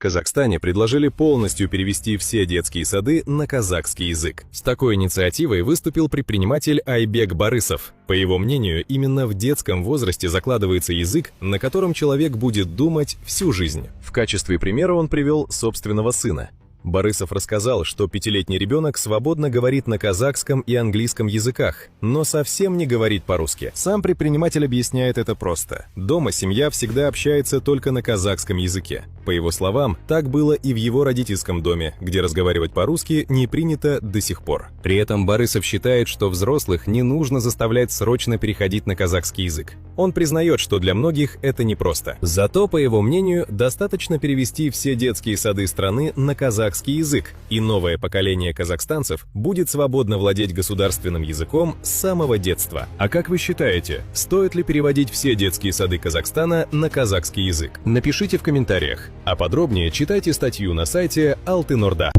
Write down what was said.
Казахстане предложили полностью перевести все детские сады на казахский язык. С такой инициативой выступил предприниматель Айбек Барысов. По его мнению, именно в детском возрасте закладывается язык, на котором человек будет думать всю жизнь. В качестве примера он привел собственного сына. Барысов рассказал, что 5-летний ребенок свободно говорит на казахском и английском языках, но совсем не говорит по-русски. Сам предприниматель объясняет это просто. Дома семья всегда общается только на казахском языке. По его словам, так было и в его родительском доме, где разговаривать по-русски не принято до сих пор. При этом Барысов считает, что взрослых не нужно заставлять срочно переходить на казахский язык. Он признает, что для многих это непросто. Зато, по его мнению, достаточно перевести все детские сады страны на казахский язык, и новое поколение казахстанцев будет свободно владеть государственным языком с самого детства. А как вы считаете, стоит ли переводить все детские сады Казахстана на казахский язык? Напишите в комментариях, а подробнее читайте статью на сайте Алтын Орда.